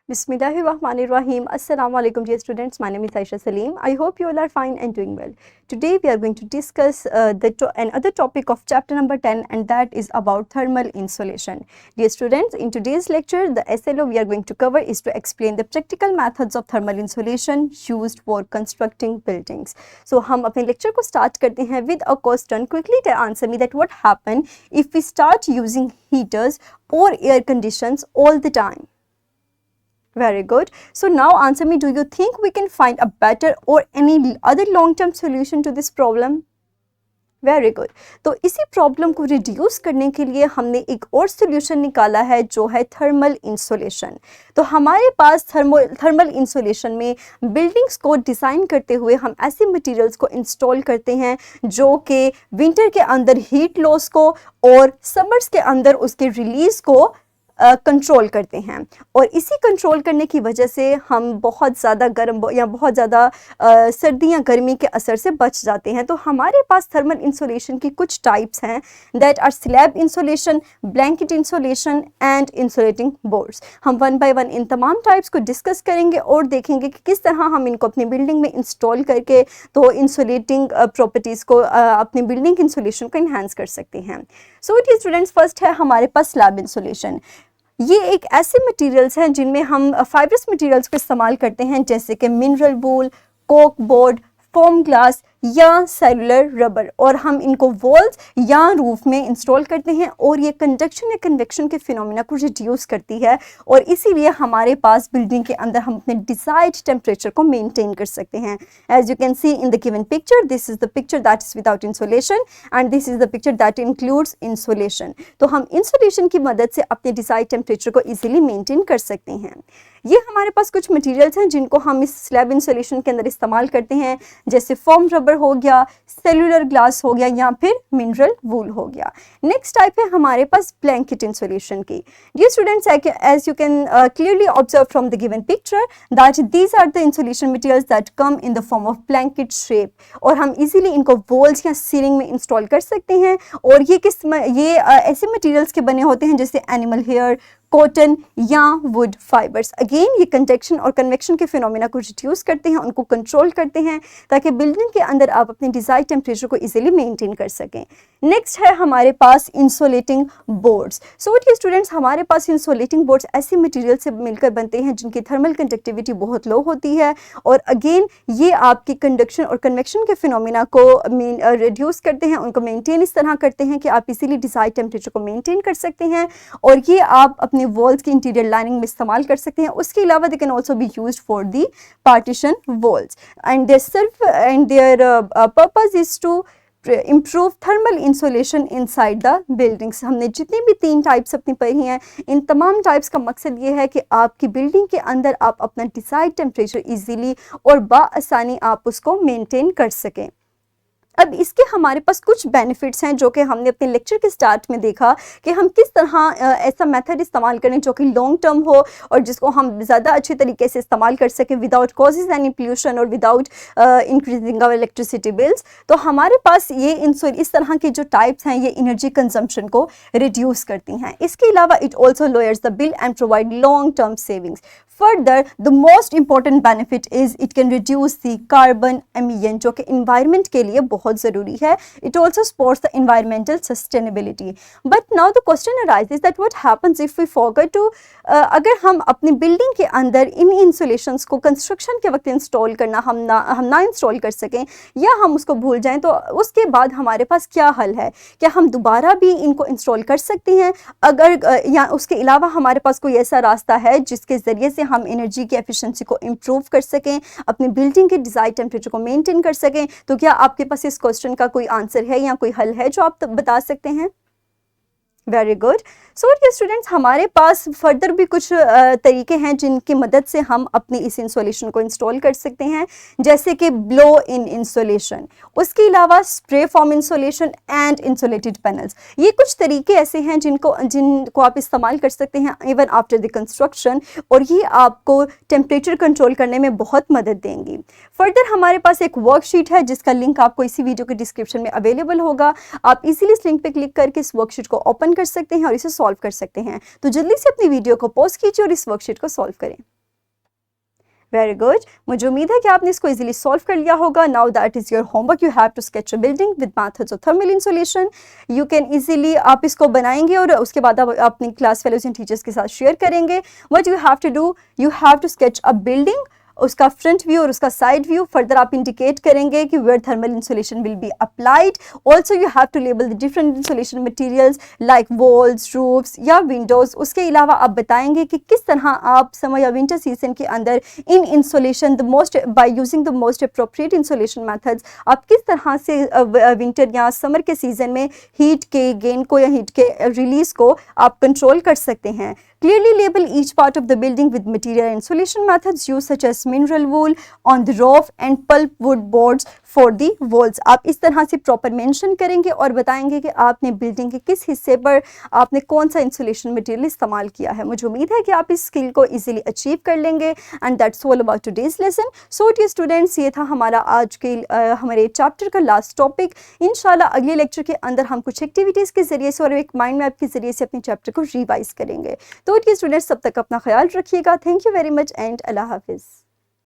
Bismillahirrahmanirrahim. Assalamu alaikum dear students. My name is Aisha Salim. I hope you all are fine and doing well. Today we are going to discuss another topic of chapter number 10, and that is about thermal insulation. Dear students, in today's lecture the SLO we are going to cover is to explain the practical methods of thermal insulation used for constructing buildings. So हम अपने lecture को start करते हैं with a question. Quickly answer me that what happen if we start using heaters or air conditions all the time. Very good. So now answer me, do you think we can find a better or any other long-term solution to this problem? Very good. तो इसी problem को reduce करने के लिए हमने एक और solution निकाला है जो है थर्मल इंसुलेशन. तो हमारे पास थर्मल इंसुलेशन में बिल्डिंग्स को डिज़ाइन करते हुए हम ऐसे मटेरियल्स को इंस्टॉल करते हैं जो कि विंटर के अंदर हीट लॉस को और समर्स के अंदर उसके रिलीज़ को कंट्रोल करते हैं. और इसी कंट्रोल करने की वजह से हम बहुत ज़्यादा गर्म या बहुत ज़्यादा सर्दी या गर्मी के असर से बच जाते हैं. तो हमारे पास थर्मल इंसुलेशन की कुछ टाइप्स हैं, that are slab insulation, blanket insulation and insulating boards. हम वन बाय वन इन तमाम टाइप्स को डिस्कस करेंगे और देखेंगे कि किस तरह हम इनको अपनी बिल्डिंग में इंस्टॉल करके तो इंसुलेटिंग प्रॉपर्टीज़ को अपनी बिल्डिंग इंसुलेशन को इन्हांस कर सकते हैं. सो डियर स्टूडेंट्स, फर्स्ट है हमारे पास स्लैब इंसुलेशन. ये एक ऐसे मटेरियल्स हैं जिनमें हम फाइब्रस मटेरियल्स को इस्तेमाल करते हैं जैसे कि मिनरल वूल, कोक बोर्ड, फोम ग्लास या सेलुलर रबर, और हम इनको वॉल्स या रूफ में इंस्टॉल करते हैं और ये कंडक्शन या कन्वेक्शन के फिनोमिना को रिड्यूस करती है और इसीलिए हमारे पास बिल्डिंग के अंदर हम अपने डिजायर्ड टेम्परेचर को मेंटेन कर सकते हैं. As you can see in the given picture, this is the picture that is without insulation and this is the picture that includes insulation. तो हम इंसुलेशन की मदद से अपने डिजायर्ड टेम्परेचर को ईजिली मेंटेन कर सकते हैं. ये हमारे पास कुछ मटेरियल्स हैं जिनको हम इस स्लैब इंसुलेशन के अंदर इस्तेमाल करते हैं, जैसे फोम रबर हो गया, सेलुलर ग्लास हो गया या फिर मिनरल वूल हो गया. नेक्स्ट टाइप है हमारे पास ब्लैंकेट इंसुलेशन की. Dear students, as you can clearly observe from the given picture that these are the insulation materials that come in the form of blanket shape, और हम इजीली इनको walls या ceiling में install कर सकते हैं. और ये ऐसे मटेरियल्स के बने होते हैं जैसे एनिमल हेयर, कॉटन या वुड फाइबर्स. अगेन ये कंडक्शन और कन्वेक्शन के फिनोमिना को रिड्यूस करते हैं, उनको कंट्रोल करते हैं ताकि बिल्डिंग के अंदर आप अपने डिजायर्ड टेम्परेचर को इजीली मेंटेन कर सकें. नेक्स्ट है हमारे पास insulating boards. So what students, हमारे पास इंसुलेटिंग बोर्ड्स ऐसे मटेरियल से मिलकर बनते हैं जिनकी थर्मल कंडक्टिविटी बहुत लो होती है और अगेन ये आपकी कंडक्शन और कन्वेक्शन के फिनोमिना को रिड्यूस करते हैं, उनको मेंटेन इस तरह करते हैं कि आप इजीली डिजायर्ड टेम्परेचर को मेंटेन कर सकते हैं और ये आप अपने वॉल्स की इंटीरियर लाइनिंग में इस्तेमाल कर सकते हैं. उसके अलावा they can also be used for the partition walls and their purpose is to improve thermal insulation inside the buildings. हमने जितनी भी 3 टाइप्स अपनी पढ़ी हैं, इन तमाम टाइप्स का मकसद ये है कि आपकी बिल्डिंग के अंदर आप अपना डिजायर्ड टेम्परेचर इजीली और बाआसानी आप उसको मेंटेन कर सकें. अब इसके हमारे पास कुछ बेनिफिट्स हैं जो कि हमने अपने लेक्चर के स्टार्ट में देखा कि हम किस तरह ऐसा मेथड इस्तेमाल करें जो कि लॉन्ग टर्म हो और जिसको हम ज़्यादा अच्छे तरीके से इस्तेमाल कर सकें विदाउट कॉजेज एनी पोल्यूशन और without increasing our electricity bills. तो हमारे पास ये इस तरह के जो टाइप्स हैं ये एनर्जी कंजम्पशन को रिड्यूस करती हैं. इसके अलावा it also lowers the bill and provide long term savings. Further, the most important benefit is it can reduce the carbon emission जो कि environment के लिए बहुत ज़रूरी है. It also supports the environmental sustainability. But now the question arises that what happens if we forget to अगर हम अपनी बिल्डिंग के अंदर इन इंसुलेशंस को कंस्ट्रक्शन के वक्त इंस्टॉल करना हम ना इंस्टॉल कर सकें या हम उसको भूल जाएं, तो उसके बाद हमारे पास क्या हल है? क्या हम दोबारा भी इनको इंस्टॉल कर सकते हैं? अगर या उसके अलावा हमारे पास कोई ऐसा रास्ता है जिसके ज़रिए से हम एनर्जी की एफिशिएंसी को इम्प्रूव कर सकें, अपनी बिल्डिंग के डिजायर्ड टेम्परेचर को मेंटेन कर सकें? तो क्या आपके पास इस क्वेश्चन का कोई आंसर है या कोई हल है जो आप बता सकते हैं? Very good. So dear students, हमारे पास फर्दर भी कुछ तरीके हैं जिनकी मदद से हम अपनी इस इंसुलेशन को इंस्टॉल कर सकते हैं, जैसे कि ब्लो इन इंसुलेशन, उसके अलावा spray form insulation and insulated panels. ये कुछ तरीके ऐसे हैं जिनको आप इस्तेमाल कर सकते हैं इवन आफ्टर द कंस्ट्रक्शन, और ये आपको टेम्परेचर कंट्रोल करने में बहुत मदद देंगी. फर्दर हमारे पास एक वर्कशीट है जिसका लिंक आपको इसी वीडियो के डिस्क्रिप्शन में अवेलेबल होगा. आप इजीली इस लिंक पे क्लिक करके इस वर्कशीट को ओपन कर सकते हैं और इसे सॉल्व कर सकते हैं. तो जल्दी से अपनी वीडियो को पॉज कीजिए और इस वर्कशीट को सॉल्व करें. वेरी गुड, मुझे उम्मीद है कि आपने इसको इजीली सॉल्व कर लिया होगा. Now that is your homework. You have to sketch a building with methods of thermal insulation. You can easily, आप इसको बनाएंगे और उसके बाद आप अपनी क्लास फेलोज एंड टीचर्स के साथ शेयर करेंगे. What you have to do, you have to sketch a building, उसका फ्रंट व्यू और उसका साइड व्यू. फर्दर आप इंडिकेट करेंगे कि where thermal insulation will be applied. Also you have to label the different insulation materials like walls, roofs या windows. उसके अलावा आप बताएंगे कि किस तरह आप समर या विंटर सीजन के अंदर in insulation the most by using the most appropriate insulation methods आप किस तरह से विंटर या समर के सीजन में हीट के गेन को या हीट के रिलीज को आप कंट्रोल कर सकते हैं. Clearly label each part of the building with material insulation methods used such as mineral wool on the roof and pulpwood boards for the walls. आप इस तरह से प्रॉपर मेंशन करेंगे और बताएंगे कि आपने बिल्डिंग के किस हिस्से पर आपने कौन सा इंसुलेशन मटेरियल इस्तेमाल किया है. मुझे उम्मीद है कि आप इस स्किल को इजीली अचीव कर लेंगे. And that's all about today's lesson. So dear students, ये था हमारा आज के हमारे चैप्टर का लास्ट टॉपिक. इंशाल्लाह अगले लेक्चर के अंदर हम कुछ एक्टिविटीज़ के जरिए से और एक माइंड मैप के जरिए से अपने चैप्टर को रिवाइज करेंगे. तो डियर स्टूडेंट्स, तब तक अपना ख्याल रखिएगा. Thank you very much and अल्लाह हाफिज़.